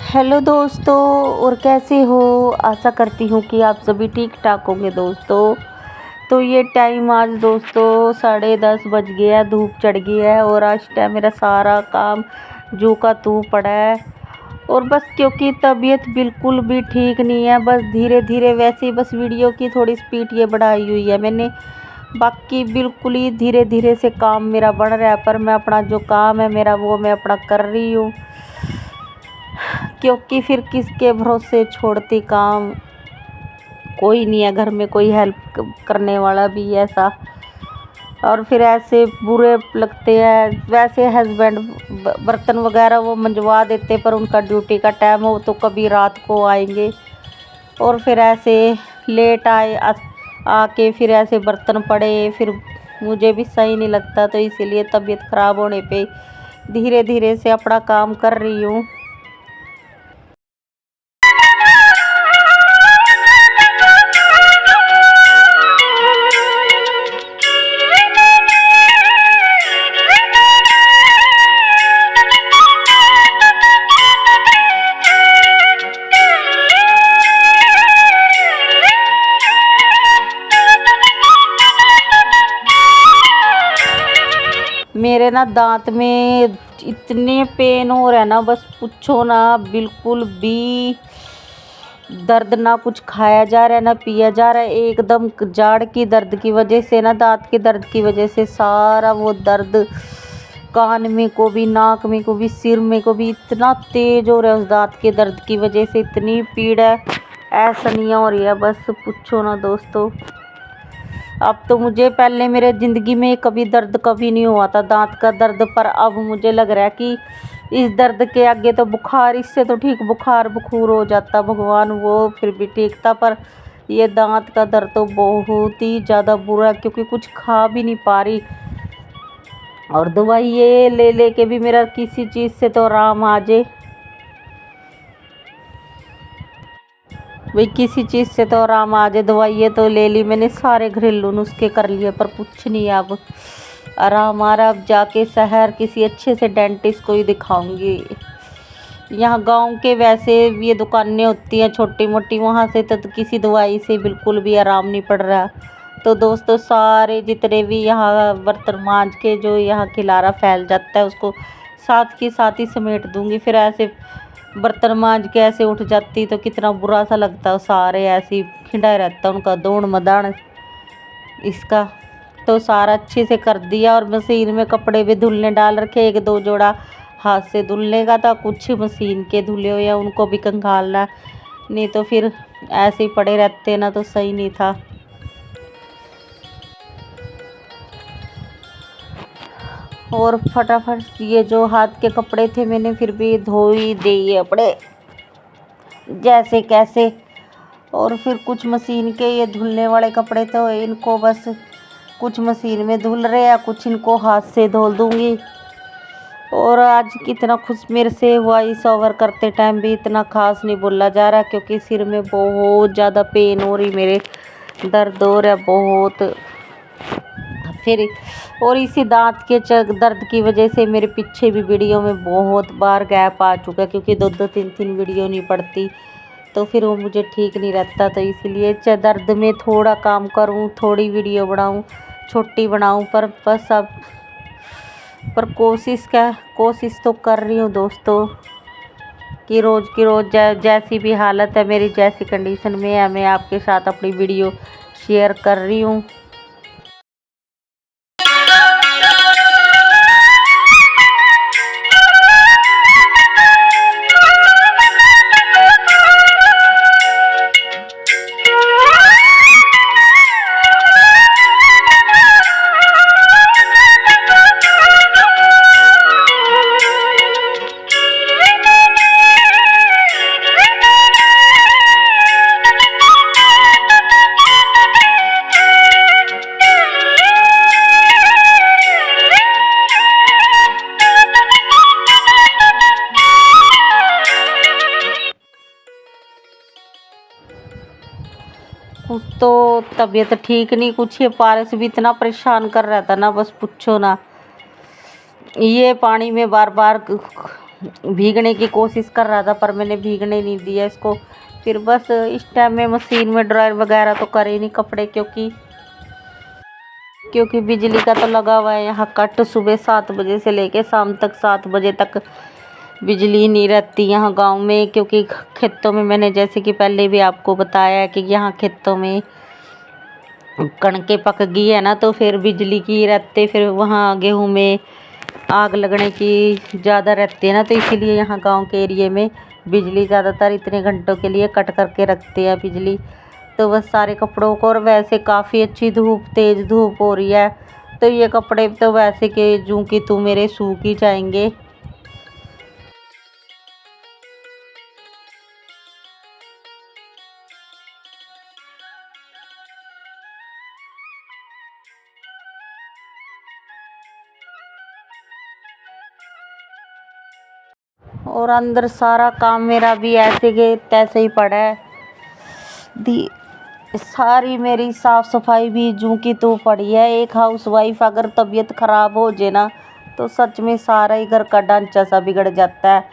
Hello दोस्तों। और कैसे हो? आशा करती हूँ कि आप सभी ठीक ठाक होंगे दोस्तों। तो ये टाइम आज दोस्तों 10:30 बज गया, धूप चढ़ गई है और आज टाइम मेरा सारा काम जू का तू पड़ा है। और बस क्योंकि तबीयत बिल्कुल भी ठीक नहीं है, बस धीरे धीरे वैसे ही बस वीडियो की थोड़ी स्पीड ये बढ़ाई हुई है मैंने। बाकी बिल्कुल ही धीरे धीरे से काम मेरा बढ़ रहा है, पर मैं अपना जो काम है मेरा वो मैं अपना कर रही हूँ, क्योंकि फिर किसके भरोसे छोड़ती काम। कोई नहीं है घर में, कोई हेल्प करने वाला भी ऐसा। और फिर ऐसे बुरे लगते हैं। वैसे हस्बैंड बर्तन वगैरह वो मंजवा देते, पर उनका ड्यूटी का टाइम हो तो कभी रात को आएंगे और फिर ऐसे लेट आए आके फिर ऐसे बर्तन पड़े, फिर मुझे भी सही नहीं लगता। तो इसीलिए तबीयत ख़राब होने पे धीरे धीरे से अपना काम कर रही हूँ। मेरे ना दांत में इतने पेन हो रहा है ना, बस पूछो ना। बिल्कुल भी दर्द, ना कुछ खाया जा रहा है ना पिया जा रहा है। एकदम जाड़ की दर्द की वजह से ना, दांत के दर्द की वजह से सारा वो दर्द कान में को भी, नाक में को भी, सिर में को भी इतना तेज हो रहा है। उस दांत के दर्द की वजह से इतनी पीड़ है, ऐसा नहीं हो रही है, बस पूछो ना दोस्तों। अब तो मुझे, पहले मेरे ज़िंदगी में कभी दर्द कभी नहीं हुआ था दांत का दर्द, पर अब मुझे लग रहा है कि इस दर्द के आगे तो बुखार, इससे तो ठीक बुखार बुखूर हो जाता भगवान, वो फिर भी ठीक था। पर ये दांत का दर्द तो बहुत ही ज़्यादा बुरा, क्योंकि कुछ खा भी नहीं पा रही और दवाई ये ले ले के भी मेरा किसी चीज़ से तो आराम आ जाए। भाई किसी चीज़ से तो आराम आ जाए, दवाइयाँ तो ले ली मैंने, सारे घरेलू नुस्खे कर लिए, पर कुछ नहीं अब आराम आ रहा। अब जाके शहर किसी अच्छे से डेंटिस्ट को ही दिखाऊंगी। यहाँ गांव के वैसे ये दुकानें होती हैं छोटी मोटी, वहाँ से तो किसी दवाई से बिल्कुल भी आराम नहीं पड़ रहा। तो दोस्तों सारे जितने भी यहाँ बर्तन मांज के जो यहाँ खिलारा फैल जाता है, उसको साथ के साथ ही समेट दूंगी। फिर ऐसे बर्तन मांज के ऐसे उठ जाती तो कितना बुरा सा लगता, सारे ऐसे ही खिंडा रहता उनका दौड़ मदान इसका। तो सारा अच्छे से कर दिया और मशीन में कपड़े भी धुलने डाल रखे। एक दो जोड़ा हाथ से धुलने का था, कुछ मशीन के धुले हुए हैं, उनको भी कंघालना, नहीं तो फिर ऐसे ही पड़े रहते ना तो सही नहीं था। और फटाफट ये जो हाथ के कपड़े थे मैंने फिर भी धो ही दिए अपने जैसे कैसे। और फिर कुछ मशीन के ये धुलने वाले कपड़े तो इनको बस कुछ मशीन में धुल रहे हैं, कुछ इनको हाथ से धो दूँगी। और आज कितना खुश मेरे से वॉइस ओवर करते टाइम भी इतना खास नहीं बोला जा रहा, क्योंकि सिर में बहुत ज़्यादा पेन हो रही, मेरे दर्द हो रहा है बहुत। फिर और इसी दांत के दर्द की वजह से मेरे पीछे भी वीडियो में बहुत बार गैप आ चुका है, क्योंकि दो दो तीन तीन वीडियो नहीं पड़ती, तो फिर वो मुझे ठीक नहीं रहता। तो इसलिए चाहे दर्द में थोड़ा काम करूँ, थोड़ी वीडियो बनाऊँ, छोटी बनाऊँ, पर बस अब पर कोशिश तो कर रही हूँ दोस्तों कि रोज़ की रोज़ जैसी भी हालत है मेरी, जैसी कंडीशन में है, मैं आपके साथ अपनी वीडियो शेयर कर रही हूँ। कुछ तो तबीयत ठीक नहीं, कुछ ये पारस भी इतना परेशान कर रहा था ना, बस पूछो ना। ये पानी में बार बार भीगने की कोशिश कर रहा था पर मैंने भीगने नहीं दिया इसको। फिर बस इस टाइम में मशीन में ड्रायर वगैरह तो करे नहीं कपड़े, क्योंकि बिजली का तो लगा हुआ है यहाँ कट। सुबह 7 बजे से लेके शाम तक 7 बजे तक बिजली नहीं रहती यहाँ गांव में, क्योंकि खेतों में मैंने जैसे कि पहले भी आपको बताया है कि यहाँ खेतों में कणकें पक गई है ना, तो फिर बिजली की रहते, फिर वहाँ गेहूं में आग लगने की ज़्यादा रहती है ना, तो इसीलिए यहाँ गांव के एरिए में बिजली ज़्यादातर इतने घंटों के लिए कट करके रखते हैं बिजली। तो बस सारे कपड़ों को, और वैसे काफ़ी अच्छी धूप, तेज़ धूप हो रही है, तो ये कपड़े तो वैसे के जूं कि तू मेरे सूख ही जाएंगे। और अंदर सारा काम मेरा भी ऐसे के तैसे ही पड़ा है। दी सारी मेरी साफ सफाई भी जूं की तू पड़ी है। एक हाउसवाइफ अगर तबीयत खराब हो जाए ना, तो सच में सारा ही घर का ढांचा सा बिगड़ जाता है।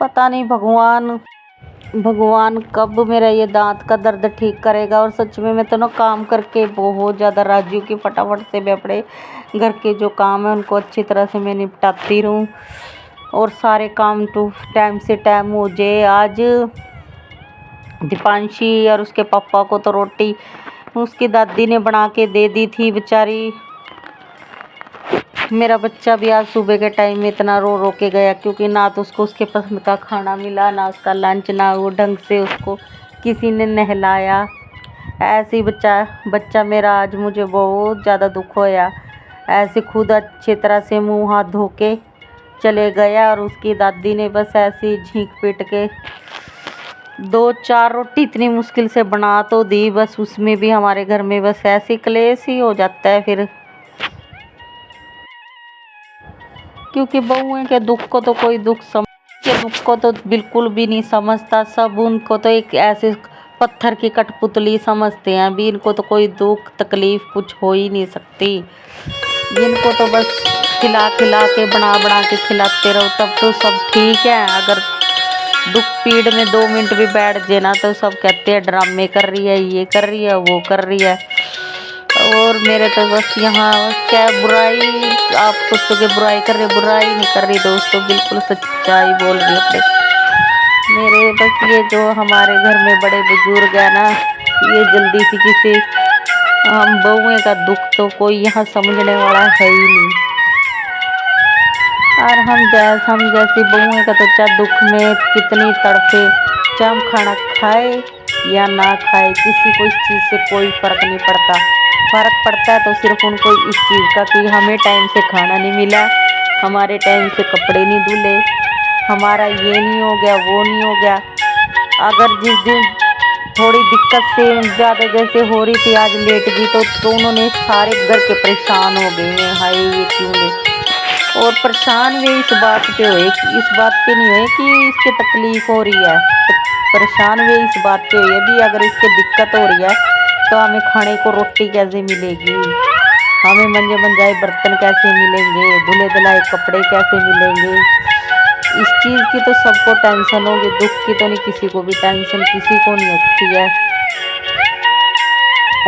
पता नहीं भगवान भगवान कब मेरा ये दांत का दर्द ठीक करेगा। और सच में मैं तो ना काम करके बहुत ज़्यादा राजी हूँ कि फटाफट से मैं अपने घर के जो काम है उनको अच्छी तरह से मैं निपटाती रहूँ, और सारे काम टू टाइम से टाइम हो जाए। आज दीपांशी और उसके पापा को तो रोटी उसकी दादी ने बना के दे दी थी बेचारी। मेरा बच्चा भी आज सुबह के टाइम में इतना रो रो के गया, क्योंकि ना तो उसको उसके पसंद का खाना मिला, ना उसका लंच, ना वो ढंग से उसको किसी ने नहलाया। ऐसे ही बच्चा मेरा आज मुझे बहुत ज़्यादा दुख होया। ऐसे खुद अच्छी तरह से मुंह हाथ धो के चले गया, और उसकी दादी ने बस ऐसे ही झींक पीट के 2-4 रोटी इतनी मुश्किल से बना तो दी, बस उसमें भी हमारे घर में बस ऐसे क्लेश ही हो जाता है फिर। क्योंकि बहुओं के दुख को तो कोई दुख को तो बिल्कुल भी नहीं समझता। सब उनको तो एक ऐसे पत्थर की कठपुतली समझते हैं। अभी इनको तो कोई दुख तकलीफ कुछ हो ही नहीं सकती। इनको तो बस खिला खिला के बना बना के खिलाते रहो, तब तो सब ठीक है। अगर दुख पीड़ में 2 मिनट भी बैठ जाए ना, तो सब कहते हैं ड्रामे कर रही है, ये कर रही है, वो कर रही है। और मेरे तो बस यहाँ क्या बुराई, आप सोचोगे बुराई कर रहे, बुराई नहीं कर रही दोस्तों, बिल्कुल सच्चाई बोल रही हूँ अपने। मेरे बस ये जो हमारे घर में बड़े बुजुर्ग है ना, ये जल्दी से किसी हम बहुएं का दुख तो कोई यहाँ समझने वाला है ही नहीं। और हम जैसी बहुएं का तो चाहे दुख में कितनी तड़फे, चाहे हम खाना खाए या ना खाए, किसी को इस चीज़ से कोई फर्क नहीं पड़ता। फर्क पड़ता है तो सिर्फ उनको इस चीज़ का कि हमें टाइम से खाना नहीं मिला, हमारे टाइम से कपड़े नहीं धुले, हमारा ये नहीं हो गया, वो नहीं हो गया। अगर जिस दिन थोड़ी दिक्कत से ज़्यादा जैसे हो रही थी, आज लेट गई, तो उन्होंने सारे घर के परेशान हो गए हैं, हाय ये क्यों ले। और परेशान वे इस बात पे हुए, इस बात पे नहीं हुए कि इसके तकलीफ हो रही है, तो परेशान वे इस बात पे हुए भी अगर इसके दिक्कत हो रही है तो हमें खाने को रोटी कैसे मिलेगी, हमें मंजे मंजाए बर्तन कैसे मिलेंगे, धुले धुलाए कपड़े कैसे मिलेंगे। इस चीज़ की तो सबको टेंशन होगी, दुख की तो नहीं किसी को भी टेंशन, किसी को नहीं होती है।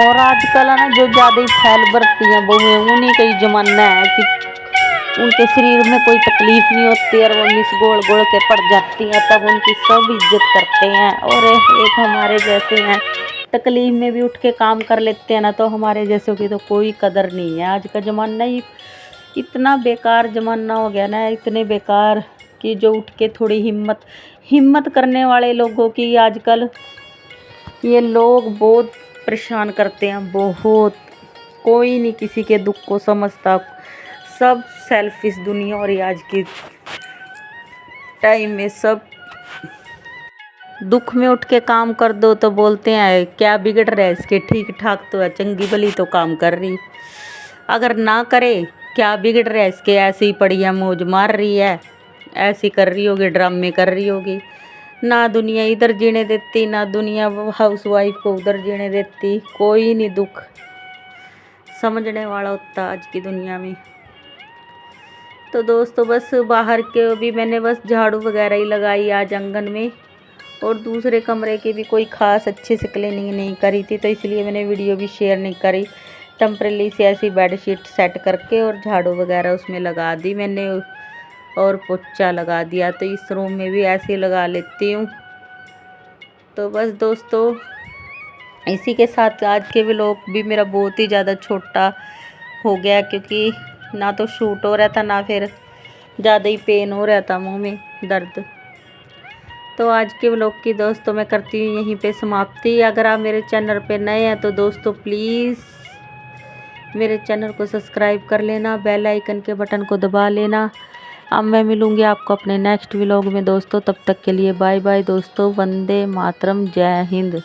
और आजकल है ना जो ज़्यादा ही फैल बरती हैं बहुएं, उन्हीं का ही जमाना है कि उनके शरीर में कोई तकलीफ नहीं होती और वो मिस गोल गोल के पड़ जाती हैं, तब उनकी सब इज्जत करते हैं। और एक हमारे जैसे हैं, तकलीफ में भी उठ के काम कर लेते हैं ना, तो हमारे जैसों की तो कोई कदर नहीं है। आज का ज़माना ही इतना बेकार ज़माना हो गया ना, इतने बेकार कि जो उठ के थोड़ी हिम्मत करने वाले लोगों की आजकल ये लोग बहुत परेशान करते हैं, बहुत। कोई नहीं किसी के दुख को समझता, सब सेल्फिश दुनिया हो रही है आज की टाइम में। सब दुख में उठ के काम कर दो तो बोलते हैं क्या बिगड़ रहा है इसके, ठीक ठाक तो है, चंगी भली तो काम कर रही। अगर ना करे क्या बिगड़ रहा है इसके, ऐसे ही पड़ी है, मौज मार रही है, ऐसी कर रही होगी, ड्रामे कर रही होगी। ना दुनिया इधर जीने देती, ना दुनिया हाउसवाइफ को उधर जीने देती। कोई नहीं दुख समझने वाला होता आज की दुनिया में। तो दोस्तों बस बाहर के भी मैंने बस झाड़ू वगैरह ही लगाई आज आंगन में, और दूसरे कमरे की भी कोई ख़ास अच्छे से क्लीनिंग नहीं करी थी, तो इसलिए मैंने वीडियो भी शेयर नहीं करी। टेम्परेली से ऐसी बेडशीट सेट करके और झाड़ू वगैरह उसमें लगा दी मैंने, और पोछा लगा दिया। तो इस रूम में भी ऐसे ही लगा लेती हूँ। तो बस दोस्तों इसी के साथ आज के व्लॉग भी मेरा बहुत ही ज़्यादा छोटा हो गया, क्योंकि ना तो शूट हो रहा था, ना फिर ज़्यादा ही पेन हो रहा था, मुंह में दर्द। तो आज के व्लॉग की दोस्तों मैं करती हूँ यहीं पे समाप्ति। अगर आप मेरे चैनल पे नए हैं तो दोस्तों प्लीज़ मेरे चैनल को सब्सक्राइब कर लेना, बेल आइकन के बटन को दबा लेना। अब मैं मिलूँगी आपको अपने नेक्स्ट व्लॉग में दोस्तों। तब तक के लिए बाय बाय दोस्तों। वंदे मातरम, जय हिंद।